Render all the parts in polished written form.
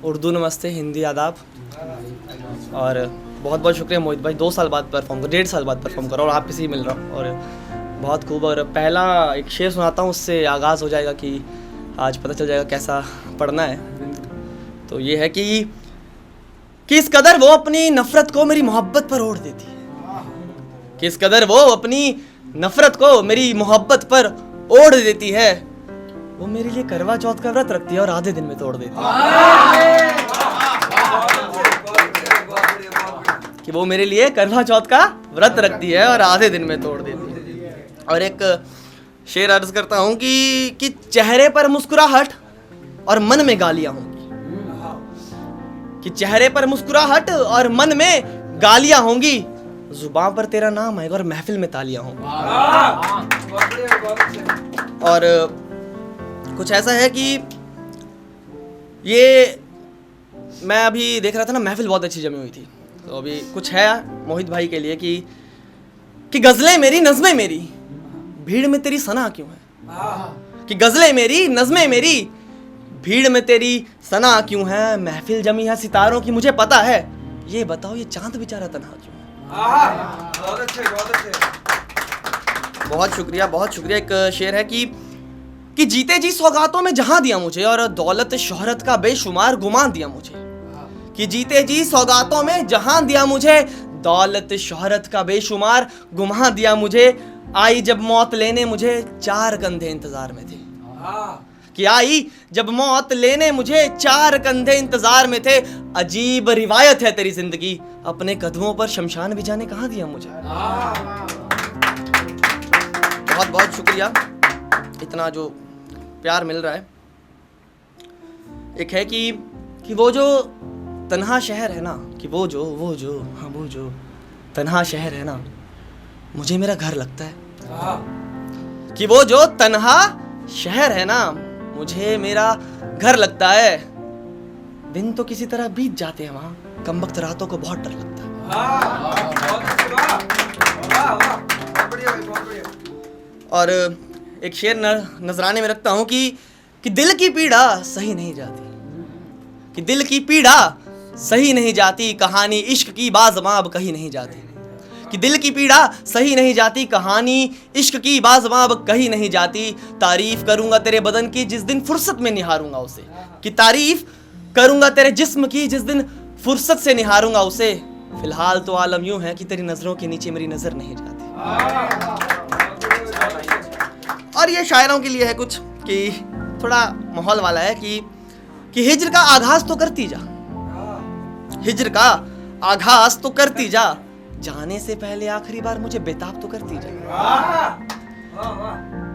उर्दू नमस्ते, हिंदी आदाब। और बहुत बहुत शुक्रिया मोहित भाई, 2 साल बाद परफॉर्म कर, 1.5 साल बाद परफॉर्म कर रहा हूँ और आप किसी मिल रहा हूँ और बहुत खूब। और पहला एक शेर सुनाता हूँ, उससे आगाज़ हो जाएगा कि आज पता चल जाएगा कैसा पढ़ना है। तो ये है कि किस कदर वो अपनी नफ़रत को मेरी मोहब्बत पर ओढ़ देती है, किस कदर वो अपनी नफ़रत को मेरी मोहब्बत पर ओढ़ देती है, वो मेरे लिए करवा चौथ का व्रत रखती है और आधे दिन में तोड़ देती है। कि वो मेरे लिए करवा चौथ का व्रत रखती है और आधे दिन में तोड़ देती है। और एक शेर अर्ज करता हूँ कि चेहरे पर मुस्कुराहट और मन में गालियाँ होंगी, कि चेहरे पर मुस्कुराहट और मन में गालियाँ होंगी, जुबान पर तेरा नाम आएगा और महफिल में तालियाँ होंगी। और कुछ ऐसा है कि ये मैं अभी देख रहा था ना, महफिल बहुत अच्छी जमी हुई थी, तो अभी कुछ है मोहित भाई के लिए कि गज़लें मेरी नज़में मेरी भीड़ में तेरी सना क्यों है, कि गज़लें मेरी नज़में मेरी भीड़ में तेरी सना क्यों है, महफिल जमी है सितारों की मुझे पता है, ये बताओ ये चांद बेचारा तन्हा क्यों है। बहुत अच्छे, बहुत अच्छे। बहुत शुक्रिया। एक शेर है कि जीते जी सौगातों में जहां दिया मुझे और दौलत शोहरत का बेशुमार गुमान दिया मुझे, कि जीते जी सौगातों में जहां दिया मुझे, दौलत शोहरत का बेशुमार गुमान दिया मुझे, आई जब मौत लेने मुझे 4 कंधे इंतजार में थे, कि आई जब मौत लेने मुझे 4 कंधे इंतजार में थे, अजीब रिवायत है तेरी जिंदगी, अपने कदमों पर शमशान भी जाने कहां दिया मुझे। बहुत बहुत शुक्रिया, इतना जो प्यार मिल रहा है। एक है कि वो जो तन्हा शहर है ना, कि वो जो तन्हा शहर है ना, मुझे मेरा घर लगता है, कि वो जो तन्हा शहर है ना, मुझे मेरा घर लगता है, दिन तो किसी तरह बीत जाते हैं वहाँ, कम वक्त रातों को बहुत डर लगता है। और एक शेर नजराने में रखता हूँ कि दिल की पीड़ा सही नहीं जाती, कि दिल की पीड़ा सही नहीं जाती, कहानी इश्क की बाज़मां अब कहीं नहीं जाती, कि दिल की पीड़ा सही नहीं जाती, कहानी इश्क की बाज़मां अब कहीं नहीं जाती, तारीफ करूंगा तेरे बदन की जिस दिन फुर्सत में निहारूंगा उसे, कि तारीफ करूंगा तेरे जिस्म की जिस दिन फुर्सत से निहारूंगा उसे, फिलहाल तो आलम यूं है कि तेरी नजरों के नीचे मेरी नजर नहीं जाती। और ये शायरों के लिए है कुछ कि थोड़ा माहौल वाला है कि हिज्र का आगाज तो करती जा, हिज्र का आगाज तो करती जा, जाने से पहले आखिरी बार मुझे बेताब तो करती जा,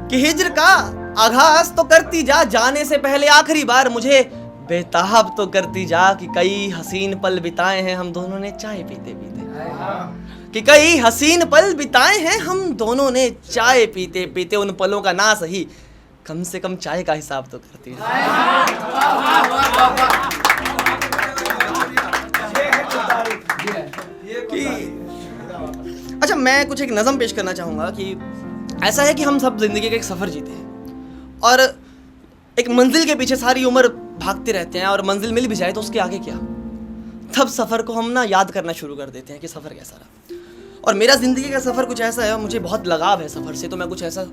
कि हिज्र का आगाज तो करती जा, जाने से पहले आखिरी बार मुझे बेताब तो करती जा, कि कई हसीन पल बिताए हैं हम दोनों ने चाय पीते पीते, कि कई हसीन पल बिताए हैं हम दोनों ने चाय पीते पीते, उन पलों का ना सही कम से कम चाय का हिसाब तो करती जा। अच्छा, मैं कुछ एक नज़म पेश करना चाहूँगा कि ऐसा है कि हम सब जिंदगी का एक सफ़र जीते हैं और एक मंजिल के पीछे सारी उम्र भागते रहते हैं, और मंजिल मिल भी जाए तो उसके आगे क्या, तब सफ़र को हम ना याद करना शुरू कर देते हैं कि सफ़र कैसा रहा। और मेरा ज़िंदगी का सफ़र कुछ ऐसा है, मुझे बहुत लगाव है सफ़र से, तो मैं कुछ ऐसा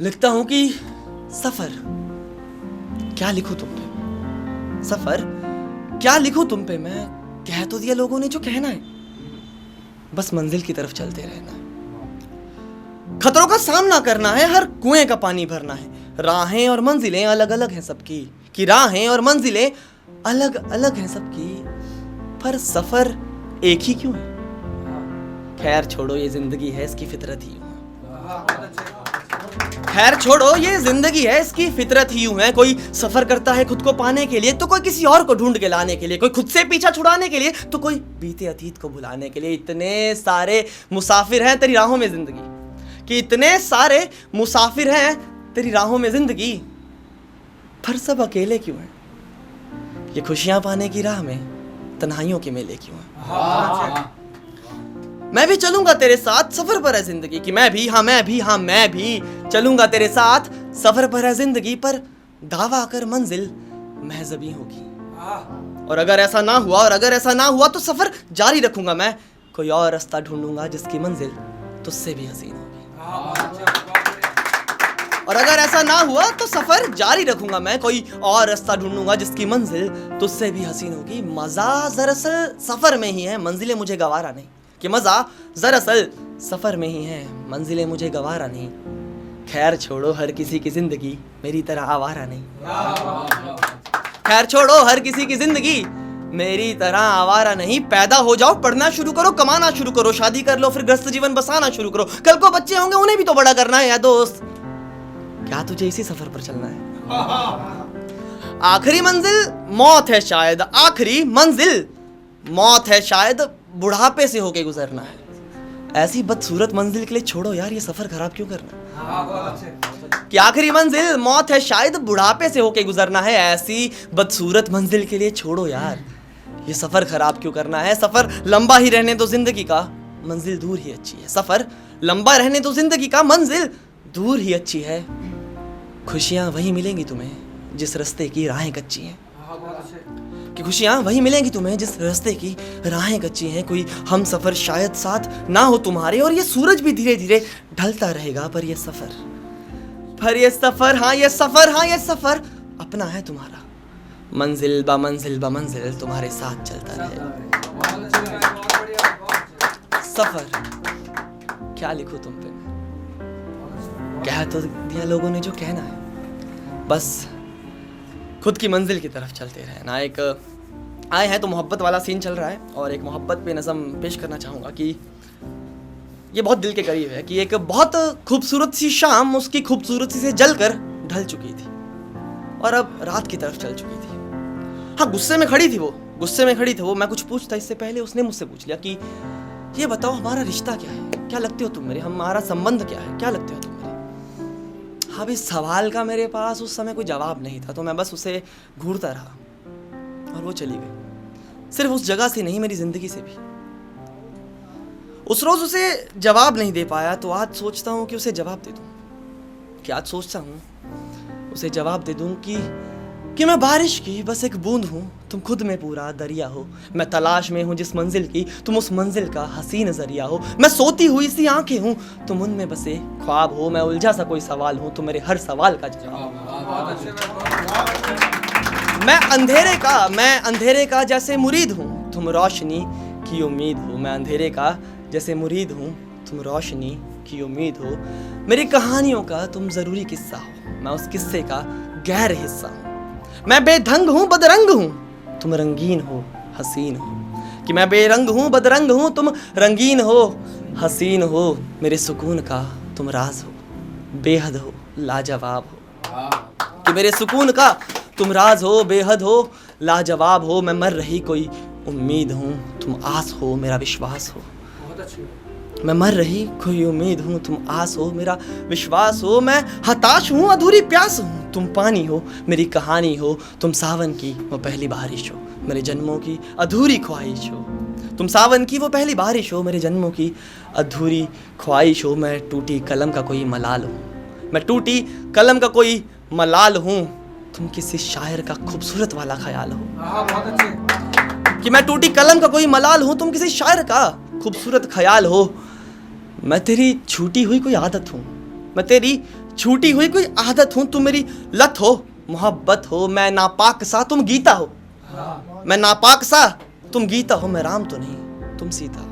लिखता हूँ कि सफ़र क्या लिखूँ तुम पे, सफ़र क्या लिखूँ तुम पे, मैं कह तो दिया लोगों ने जो कहना है, बस मंजिल की तरफ चलते रहना है, खतरों का सामना करना है, हर कुएं का पानी भरना है, राहें और मंजिलें अलग अलग हैं सबकी, कि राहें और मंजिलें अलग अलग हैं सबकी, पर सफर एक ही क्यों है, खैर छोड़ो ये जिंदगी है इसकी फितरत ही यूं है, खैर छोड़ो ये जिंदगी है इसकी फितरत ही यूं है, कोई सफर करता है खुद को पाने के लिए, तो कोई किसी और को ढूंढ के लाने के लिए, कोई खुद से पीछा छुड़ाने के लिए, तो कोई बीते अतीत को भुलाने के लिए, इतने सारे मुसाफिर हैं तेरी राहों में जिंदगी, कि इतने सारे मुसाफिर हैं तेरी राहों में जिंदगी, पर सब अकेले क्यों हैं, ये खुशियां पाने की राह में तन्हाइयों के मेले क्यों हैं। मैं भी चलूंगा तेरे साथ सफर पर है जिंदगी, कि मैं भी चलूंगा तेरे साथ सफर पर है जिंदगी, पर दावा कर मंजिल महजबी होगी, और अगर ऐसा ना हुआ तो सफर जारी रखूंगा मैं, कोई और रास्ता ढूंढूंगा जिसकी मंजिल तुझसे भी हसीन होगी। और अगर ऐसा ना हुआ तो सफर जारी रखूंगा मैं, कोई और रास्ता ढूंढूंगा जिसकी मंजिल तुझसे भी हसीन होगी। मजा दरअसल सफर में ही है, मंजिलें मुझे गवारा नहीं। कि मजा दरअसल सफर में ही है, मंजिलें मुझे गवारा नहीं। खैर छोड़ो हर किसी की जिंदगी मेरी तरह आवारा नहीं। खैर छोड़ो हर किसी की जिंदगी मेरी तरह आवारा नहीं। पैदा हो जाओ, पढ़ना शुरू करो, कमाना शुरू करो, शादी कर लो, फिर ग्रस्त जीवन बसाना शुरू करो। कल को बच्चे होंगे, उन्हें भी तो बड़ा करना है यार दोस्त। क्या तुझे इसी सफर पर चलना है? आखिरी मंजिल मौत है शायद, आखिरी मंजिल मौत है शायद, बुढ़ापे से होके गुजरना है। ऐसी बदसूरत मंजिल के लिए छोड़ो यार ये सफर खराब क्यों करना। कि आखिरी मंजिल मौत है शायद, बुढ़ापे से होके गुजरना है। ऐसी बदसूरत मंजिल के लिए छोड़ो यार ये सफर खराब क्यों करना है। सफर लंबा ही रहने दो जिंदगी का, मंजिल दूर ही अच्छी है। सफर लंबा रहने दो जिंदगी का, मंजिल दूर ही अच्छी है। खुशियां वही मिलेंगी तुम्हें जिस रास्ते की राहें कच्ची हैं। कि खुशियां वही मिलेंगी तुम्हें जिस रास्ते की राहें कच्ची हैं। कोई हम सफर शायद साथ ना हो तुम्हारे, और ये सूरज भी धीरे धीरे ढलता रहेगा। पर ये सफर अपना है तुम्हारा। मंजिल ब मंजिल तुम्हारे साथ चलता रहेगा। सफर क्या लिखूं तुम पे, कह तो दिया लोगों ने जो कहना है, बस खुद की मंजिल की तरफ चलते रहना। एक आए हैं तो मोहब्बत वाला सीन चल रहा है, और एक मोहब्बत पे नज़म पेश करना चाहूँगा कि ये बहुत दिल के करीब है। कि एक बहुत खूबसूरत सी शाम उसकी खूबसूरती से जलकर ढल चुकी थी और अब रात की तरफ चल चुकी थी। हाँ, गुस्से में खड़ी थी वो। मैं कुछ पूछता इससे पहले उसने मुझसे पूछ लिया कि ये बताओ हमारा रिश्ता क्या है, क्या लगते हो तुम मेरे, हमारा संबंध क्या है, क्या लगते हो तुम मेरे। अब इस सवाल का मेरे पास उस समय कोई जवाब नहीं था, तो मैं बस उसे घूरता रहा और वो चली गई। सिर्फ उस जगह से नहीं, मेरी जिंदगी से भी। उस रोज उसे जवाब नहीं दे पाया, तो आज सोचता हूँ कि उसे जवाब दे दूँ। कि आज सोचता हूँ उसे जवाब दे दूँ कि मैं बारिश की बस एक बूंद हूँ, तुम खुद में पूरा दरिया हो। मैं तलाश में हूँ जिस मंजिल की, तुम उस मंजिल का हसीन जरिया हो। मैं सोती हुई सी आंखें हूँ, तुम उनमें बसे ख्वाब हो। मैं उलझा सा कोई सवाल हूँ, तुम मेरे हर सवाल का जवाब। मैं अंधेरे का जैसे मुरीद हूँ, तुम रोशनी की उम्मीद हो। मैं अंधेरे का जैसे मुरीद हूँ, तुम रोशनी की उम्मीद हो। मेरी कहानियों का तुम जरूरी किस्सा हो, मैं उस किस्से का गहर हिस्सा हूँ। मैं बेढंग हूँ बदरंग हूँ, तुम रंगीन हो हसीन हो। कि मैं बेरंग हूँ बदरंग हूँ, तुम रंगीन हो हसीन हो। मेरे सुकून का तुम राज हो, बेहद हो लाजवाब हो। कि मेरे सुकून का तुम राज हो, बेहद हो लाजवाब हो। मैं मर रही कोई उम्मीद हूँ, तुम आस हो मेरा विश्वास हो। मैं मर रही कोई उम्मीद हूँ, तुम आस हो मेरा विश्वास हो। मैं हताश हूँ अधूरी प्यास हूँ, तुम पानी हो मेरी कहानी हो। तुम सावन की वो पहली बारिश हो, मेरे जन्मों की अधूरी ख्वाहिश हो। तुम सावन की वो पहली बारिश हो, मेरे जन्मों की अधूरी ख्वाहिश हो। मैं टूटी कलम का कोई मलाल हूँ, मैं टूटी कलम का कोई मलाल हूँ, तुम किसी शायर का खूबसूरत वाला ख्याल हो। बहुत अच्छे। कि मैं टूटी कलम का कोई मलाल हूँ, तुम किसी शायर का खूबसूरत ख्याल हो। मैं तेरी छूटी हुई कोई आदत हूँ, मैं तेरी छूटी हुई कोई आदत हूँ। तुम मेरी लत हो मोहब्बत हो। मैं नापाक सा तुम गीता हो, मैं नापाक सा तुम गीता हो। मैं राम तो नहीं तुम सीता हो।